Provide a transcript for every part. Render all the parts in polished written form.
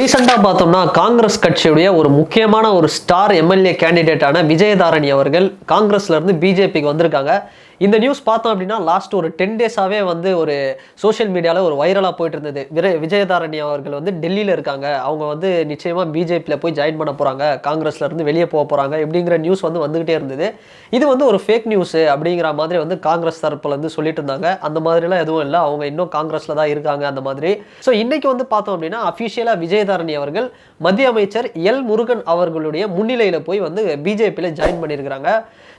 ரீசெண்டாக பார்த்தோம்னா காங்கிரஸ் கட்சியுடைய ஒரு முக்கியமான ஒரு ஸ்டார் எம்எல்ஏ கேண்டிடேட்டான விஜயதாரணி அவர்கள் காங்கிரஸ்லேருந்து பிஜேபிக்கு வந்திருக்காங்க. இந்த நியூஸ் பார்த்தோம் அப்படின்னா லாஸ்ட் ஒரு 10 டேஸாகவே வந்து ஒரு சோஷியல் மீடியாவில் ஒரு வைரலாக போயிட்டு இருந்தது. விஜயதாரணி அவர்கள் வந்து டெல்லியில் இருக்காங்க, அவங்க வந்து நிச்சயமாக பிஜேபியில் போய் ஜாயின் பண்ண போகிறாங்க, காங்கிரஸ்லேருந்து வெளியே போக போகிறாங்க இப்படிங்கிற நியூஸ் வந்து வந்துகிட்டே இருந்தது. இது வந்து ஒரு ஃபேக் நியூஸு அப்படிங்கிற மாதிரி வந்து காங்கிரஸ் தரப்புலேருந்து சொல்லிட்டு இருந்தாங்க. அந்த மாதிரிலாம் எதுவும் இல்லை, அவங்க இன்னும் காங்கிரஸில் தான் இருக்காங்க அந்த மாதிரி. ஸோ இன்னைக்கு வந்து பார்த்தோம் அப்படின்னா அஃபிஷியலாக விஜயதாரணி அவர்கள் மத்திய அமைச்சர் எல் முருகன் அவர்களுடைய முன்னிலையில் போய் வந்து பிஜேபியில் ஜாயின் பண்ணியிருக்கிறாங்க.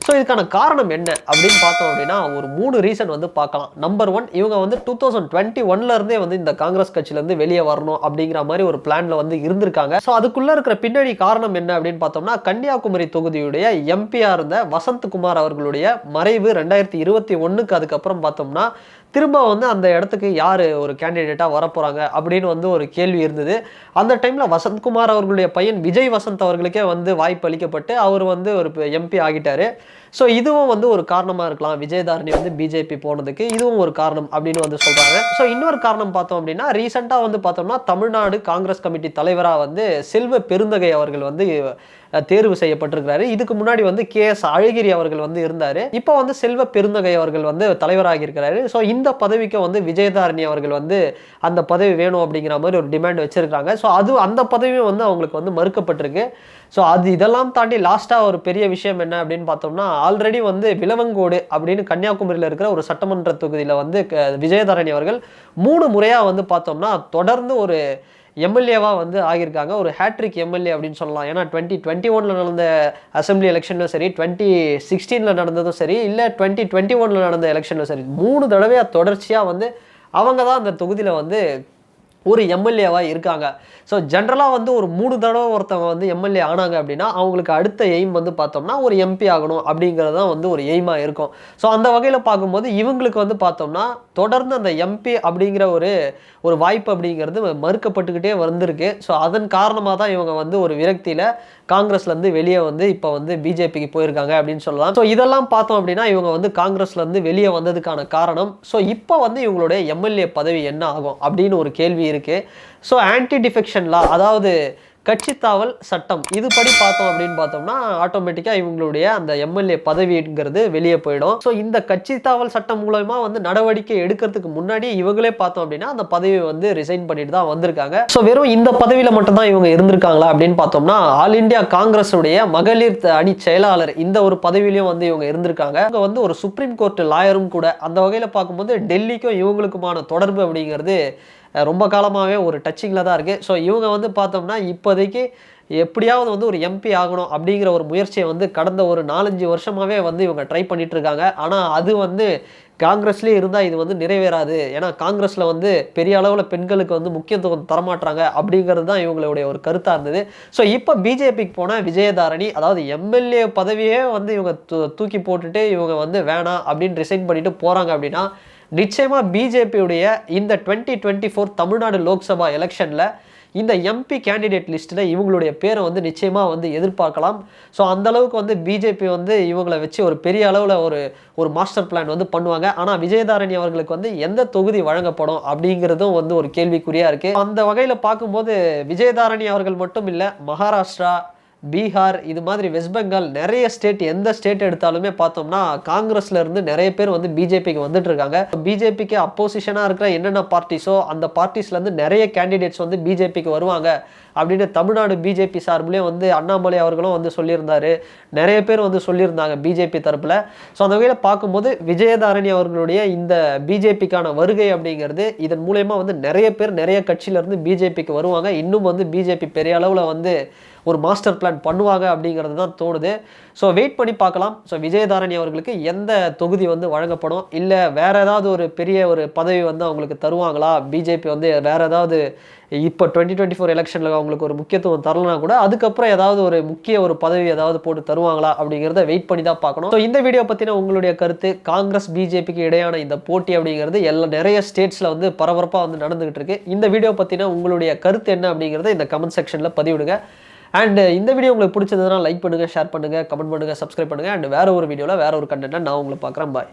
ஸோ இதுக்கான காரணம் என்ன அப்படின்னு பார்த்தோம் அப்படின்னா ஒரு 3 ரீசன் வந்து பார்க்கலாம். நம்பர் 1, இவங்க வந்து 2021 வந்து இந்த காங்கிரஸ் கட்சியிலேருந்து வெளியே வரணும் அப்படிங்கிற மாதிரி ஒரு பிளான்ல வந்து இருந்திருக்காங்க. ஸோ அதுக்குள்ள இருக்கிற பின்னணி காரணம் என்ன அப்படின்னு பார்த்தோம்னா கன்னியாகுமரி தொகுதியுடைய எம்பியா இருந்த வசந்த்குமார் அவர்களுடைய மறைவு 2021க்கு அதுக்கப்புறம் பார்த்தோம்னா திரும்ப வந்து அந்த இடத்துக்கு யார் ஒரு கேண்டிடேட்டாக வரப்போகிறாங்க அப்படின்னு வந்து ஒரு கேள்வி இருந்தது. அந்த டைமில் வசந்த்குமார் அவர்களுடைய பையன் விஜய் வசந்த் அவர்களுக்கே வந்து வாய்ப்பு அளிக்கப்பட்டு அவர் வந்து ஒரு எம்பி ஆகிட்டார். ஸோ இதுவும் வந்து ஒரு காரணமாக இருக்கலாம், விஜயதாரணி வந்து பிஜேபி போனதுக்கு இதுவும் ஒரு காரணம் அப்படின்னு வந்து சொல்கிறாங்க. ஸோ இன்னொரு காரணம் பார்த்தோம் அப்படின்னா ரீசெண்டாக வந்து பார்த்தோம்னா தமிழ்நாடு காங்கிரஸ் கமிட்டி தலைவராக வந்து செல்வ பெருந்தகை அவர்கள் வந்து தேர்வு செய்யப்பட்டிருக்கிறாரு. இதுக்கு முன்னாடி வந்து KS அழகிரி அவர்கள் வந்து இருந்தார். இப்போ வந்து செல்வ பெருந்தகை அவர்கள் வந்து தலைவராகி இருக்கிறாரு. ஸோ இந்த பதவிக்கு வந்து விஜயதாரணி அவர்கள் வந்து அந்த பதவி வேணும் அப்படிங்கிற மாதிரி ஒரு டிமாண்ட் வச்சிருக்காங்க. ஸோ அந்த பதவியும் வந்து அவங்களுக்கு வந்து மறுக்கப்பட்டிருக்கு. ஸோ இதெல்லாம் தாண்டி லாஸ்ட்டாக ஒரு பெரிய விஷயம் என்ன அப்படின்னு பார்த்தோம்னா ஆல்ரெடி வந்து விலவங்கோடு அப்படின்னு கன்னியாகுமரியில் இருக்கிற ஒரு சட்டமன்ற தொகுதியில் வந்து விஜயதாரணி அவர்கள் 3 முறையாக வந்து பார்த்தோம்னா தொடர்ந்து ஒரு எம்எல்ஏவாக வந்து ஆகியிருக்காங்க. ஒரு ஹேட்ரிக் எம்எல்ஏ அப்படின்னு சொல்லலாம். ஏன்னா 2021 நடந்த அசம்பிளி எலெக்ஷன்லும் சரி, 2016 நடந்ததும் சரி, இல்லை 2021 நடந்த எலெக்ஷன்லும் சரி, 3 தடவையாக தொடர்ச்சியாக வந்து அவங்க தான் அந்த தொகுதியில் வந்து ஒரு எம்எல்ஏவாக இருக்காங்க. ஸோ ஜென்ரலாக வந்து ஒரு 3 தடவை ஒருத்தவங்க வந்து எம்எல்ஏ ஆனாங்க அப்படின்னா அவங்களுக்கு அடுத்த எய்ம் வந்து பார்த்தோம்னா ஒரு எம்பி ஆகணும் அப்படிங்கிறது தான் வந்து ஒரு எய்மாக இருக்கும். ஸோ அந்த வகையில் பார்க்கும்போது இவங்களுக்கு வந்து பார்த்தோம்னா தொடர்ந்து அந்த எம்பி அப்படிங்கிற ஒரு வாய்ப்பு அப்படிங்கிறது மறுக்கப்பட்டுக்கிட்டே வந்திருக்கு. ஸோ அதன் காரணமாக தான் இவங்க வந்து ஒரு விரக்தியில் காங்கிரஸ்லேருந்து வெளியே வந்து இப்போ வந்து பிஜேபிக்கு போயிருக்காங்க அப்படின்னு சொல்லலாம். ஸோ இதெல்லாம் பார்த்தோம் அப்படின்னா இவங்க வந்து காங்கிரஸ்லேருந்து வெளியே வந்ததுக்கான காரணம். ஸோ இப்போ வந்து இவங்களுடைய எம்எல்ஏ பதவி என்ன ஆகும் அப்படின்னு ஒரு கேள்வி இருக்கு. ஸோ ஆன்டி டிஃபெக்ஷன் லா, அதாவது கட்சித்தாவல் சட்டம், இதுபடி பார்த்தோம் அப்படின்னு பார்த்தோம்னா ஆட்டோமேட்டிக்காக இவங்களுடைய அந்த எம்எல்ஏ பதவிங்கிறது வெளியே போயிடும். ஸோ இந்த கட்சித்தாவல் சட்டம் மூலமா வந்து நடவடிக்கை எடுக்கிறதுக்கு முன்னாடி இவங்களே பார்த்தோம் அப்படின்னா அந்த பதவியை வந்து ரிசைன் பண்ணிட்டு தான் வந்திருக்காங்க. ஸோ வெறும் இந்த பதவியில் மட்டும்தான் இவங்க இருந்திருக்காங்களா அப்படின்னு பார்த்தோம்னா ஆல் இண்டியா காங்கிரஸ் உடைய மகளிர் அணி செயலாளர் இந்த ஒரு பதவியிலையும் வந்து இவங்க இருந்திருக்காங்க. இவங்க வந்து ஒரு சுப்ரீம் கோர்ட் லாயரும் கூட. அந்த வகையில் பார்க்கும்போது டெல்லிக்கும் இவங்களுக்குமான தொடர்பு அப்படிங்கிறது ரொம்ப காலமாகவே ஒரு டச்சிங்கில் தான் இருக்குது. ஸோ இவங்க வந்து பார்த்தோம்னா இப்போதைக்கு எப்படியாவது வந்து ஒரு எம்பி ஆகணும் அப்படிங்கிற ஒரு முயற்சியை வந்து கடந்த ஒரு 4-5 வருஷமாகவே வந்து இவங்க ட்ரை பண்ணிட்டு இருக்காங்க. ஆனால் அது வந்து காங்கிரஸ்லேயே இருந்தால் இது வந்து நிறைவேறாது. ஏன்னா காங்கிரஸில் வந்து பெரிய அளவில் பெண்களுக்கு வந்து முக்கியத்துவம் தரமாட்டாங்க அப்படிங்கிறது தான் இவங்களுடைய ஒரு கருத்தாக இருந்தது. ஸோ இப்போ பிஜேபிக்கு போன விஜயதாரணி, அதாவது எம்எல்ஏ பதவியே வந்து இவங்க தூக்கி போட்டுட்டு இவங்க வந்து வேணாம் அப்படின்னு ரிசைன் பண்ணிட்டு போகிறாங்க அப்படின்னா நிச்சயமாக பிஜேபியுடைய இந்த 2024 தமிழ்நாடு லோக்சபா எலெக்ஷனில் இந்த எம்பி கேண்டிடேட் லிஸ்ட்டில் இவங்களுடைய பேரை வந்து நிச்சயமாக வந்து எதிர்பார்க்கலாம். ஸோ அந்தளவுக்கு வந்து பிஜேபி வந்து இவங்களை வச்சு ஒரு பெரிய அளவில் ஒரு மாஸ்டர் பிளான் வந்து பண்ணுவாங்க. ஆனால் விஜயதாரணி அவர்களுக்கு வந்து எந்த தொகுதி வழங்கப்படும் அப்படிங்கிறதும் வந்து ஒரு கேள்விக்குறியாக இருக்குது. அந்த வகையில் பார்க்கும்போது விஜயதாரணி அவர்கள் மட்டும் இல்லை, மகாராஷ்டிரா, பீகார், இது மாதிரி வெஸ்ட் பெங்கால், நிறைய ஸ்டேட், எந்த ஸ்டேட் எடுத்தாலுமே பார்த்தோம்னா காங்கிரஸ்ல இருந்து நிறைய பேர் வந்து பிஜேபிக்கு வந்துட்டு இருக்காங்க. பிஜேபிக்கு அப்போசிஷனாக இருக்கிற என்னென்ன பார்ட்டிஸோ அந்த பார்ட்டிஸ்லேருந்து நிறைய கேண்டிடேட்ஸ் வந்து பிஜேபிக்கு வருவாங்க அப்படின்னு தமிழ்நாடு பிஜேபி சார்பிலே வந்து அண்ணாமலை அவர்களும் வந்து சொல்லியிருந்தாரு. நிறைய பேர் வந்து சொல்லியிருந்தாங்க பிஜேபி தரப்பில். ஸோ அந்த வகையில் பார்க்கும்போது விஜயதாரணி அவர்களுடைய இந்த பிஜேபிக்கான வருகை அப்படிங்கிறது இதன் மூலயமா வந்து நிறைய பேர் நிறைய கட்சியிலேருந்து பிஜேபிக்கு வருவாங்க. இன்னும் வந்து பிஜேபி பெரிய அளவில் வந்து ஒரு மாஸ்டர் பிளான் பண்ணுவாங்க அப்படிங்கிறது தான் தோணுது. ஸோ வெயிட் பண்ணி பார்க்கலாம். ஸோ விஜயதாரணி அவர்களுக்கு எந்த தொகுதி வந்து வழங்கப்படும், இல்லை வேறு ஏதாவது ஒரு பெரிய ஒரு பதவி வந்து அவங்களுக்கு தருவாங்களா, பிஜேபி வந்து வேறு ஏதாவது இப்போ 2024 எலெக்ஷனில் அவங்களுக்கு ஒரு முக்கியத்துவம் தரலனா கூட அதுக்கப்புறம் ஏதாவது ஒரு முக்கிய ஒரு பதவி ஏதாவது போட்டு தருவாங்களா அப்படிங்கிறத வெயிட் பண்ணி தான் பார்க்கணும். ஸோ இந்த வீடியோ பற்றின உங்களுடைய கருத்து, காங்கிரஸ் பிஜேபிக்கு இடையான இந்த போட்டி அப்படிங்கிறது நிறைய ஸ்டேட்ஸில் வந்து பரபரப்பாக வந்து நடந்துகிட்டு இருக்கு. இந்த வீடியோ பற்றின உங்களுடைய கருத்து என்ன அப்படிங்கிறத இந்த கமெண்ட் செக்ஷனில் பதிவிடுங்க. அண்ட் இந்த வீடியோ உங்களுக்கு பிடிச்சதுன்னா லைக் பண்ணுங்கள், ஷேர் பண்ணுங்கள், கமெண்ட் பண்ணுங்கள், சப்ஸ்கிரைப் பண்ணுங்கள். அண்ட் வேறு ஒரு வீடியோவில் வேறு ஒரு கண்டென்ட்டாக நான் உங்களை பார்க்குறேன். பாய்.